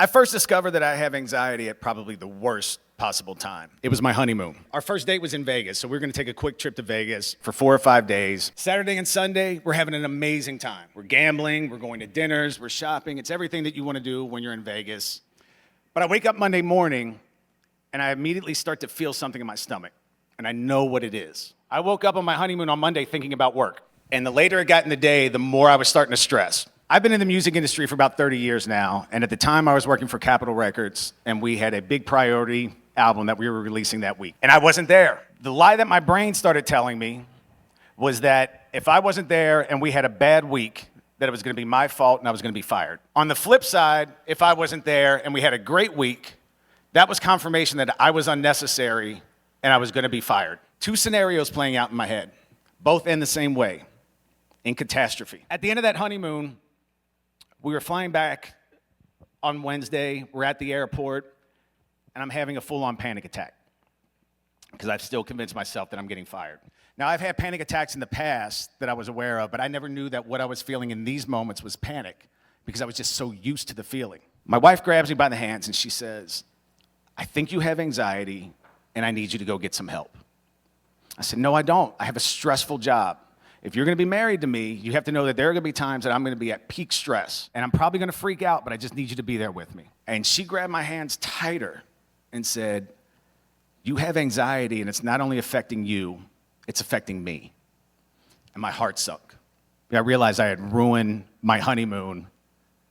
I first discovered that I have anxiety at probably the worst possible time. It was my honeymoon. Our first date was in Vegas, so we were gonna take a quick trip to Vegas for 4 or 5 days. Saturday and Sunday, we're having an amazing time. We're gambling, we're going to dinners, we're shopping. It's everything that you wanna do when you're in Vegas. But I wake up Monday morning, and I immediately start to feel something in my stomach, and I know what it is. I woke up on my honeymoon on Monday thinking about work, and the later it got in the day, the more I was starting to stress. I've been in the music industry for about 30 years now, and at the time I was working for Capitol Records, and we had a big priority album that we were releasing that week, and I wasn't there. The lie that my brain started telling me was that if I wasn't there and we had a bad week, that it was gonna be my fault and I was gonna be fired. On the flip side, if I wasn't there and we had a great week, that was confirmation that I was unnecessary and I was gonna be fired. Two scenarios playing out in my head, both in the same way, in catastrophe. At the end of that honeymoon, we were flying back on Wednesday, we're at the airport, and I'm having a full-on panic attack because I've still convinced myself that I'm getting fired. Now, I've had panic attacks in the past that I was aware of, but I never knew that what I was feeling in these moments was panic because I was just so used to the feeling. My wife grabs me by the hands and she says, "I think you have anxiety and I need you to go get some help." I said, "No, I don't. I have a stressful job. If you're gonna be married to me, you have to know that there are gonna be times that I'm gonna be at peak stress, and I'm probably gonna freak out, but I just need you to be there with me." And she grabbed my hands tighter and said, "You have anxiety, and it's not only affecting you, it's affecting me." And my heart sunk. I realized I had ruined my honeymoon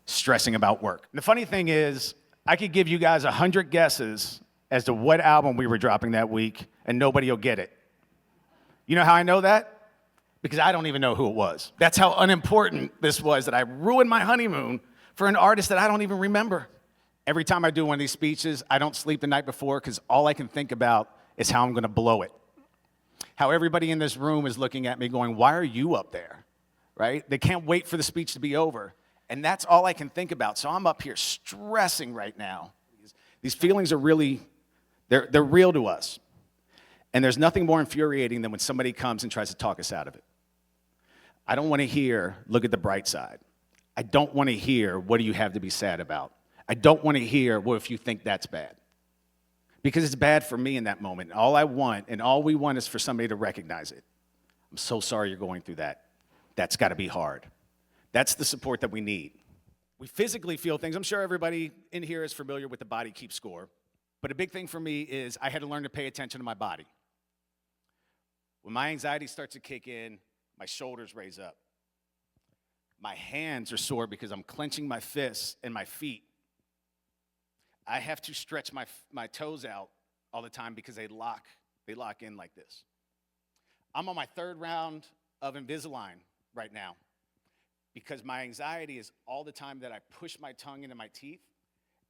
stressing about work. And the funny thing is, I could give you guys 100 guesses as to what album we were dropping that week, and nobody will get it. You know how I know that? Because I don't even know who it was. That's how unimportant this was, that I ruined my honeymoon for an artist that I don't even remember. Every time I do one of these speeches, I don't sleep the night before because all I can think about is how I'm gonna blow it. How everybody in this room is looking at me going, "Why are you up there?" Right? They can't wait for the speech to be over. And that's all I can think about. So I'm up here stressing right now. These feelings are really, they're real to us. And there's nothing more infuriating than when somebody comes and tries to talk us out of it. I don't want to hear, "Look at the bright side." I don't want to hear, "What do you have to be sad about?" I don't want to hear, "Well, if you think that's bad." Because it's bad for me in that moment. All I want, and all we want, is for somebody to recognize it. "I'm so sorry you're going through that. That's got to be hard." That's the support that we need. We physically feel things. I'm sure everybody in here is familiar with the body keeps score. But a big thing for me is I had to learn to pay attention to my body. When my anxiety starts to kick in, my shoulders raise up. My hands are sore because I'm clenching my fists and my feet. I have to stretch my toes out all the time because they lock in like this. I'm on my 3rd round of Invisalign right now because my anxiety is all the time that I push my tongue into my teeth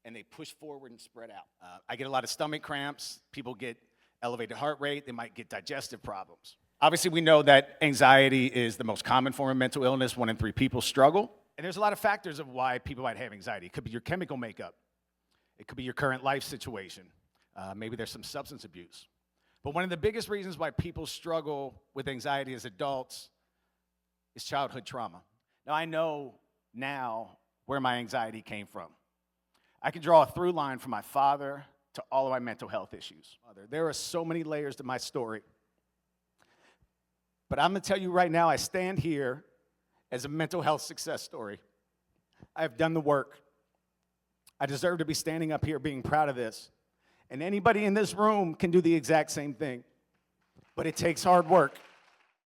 and they push forward and spread out. I get a lot of stomach cramps. People get elevated heart rate. They might get digestive problems. Obviously, we know that anxiety is the most common form of mental illness. 1 in 3 people struggle. And there's a lot of factors of why people might have anxiety. It could be your chemical makeup. It could be your current life situation. Maybe there's some substance abuse. But one of the biggest reasons why people struggle with anxiety as adults is childhood trauma. Now, I know now where my anxiety came from. I can draw a through line from my father to all of my mental health issues. There are so many layers to my story. But I'm gonna tell you right now, I stand here as a mental health success story. I have done the work. I deserve to be standing up here being proud of this. And anybody in this room can do the exact same thing. But it takes hard work.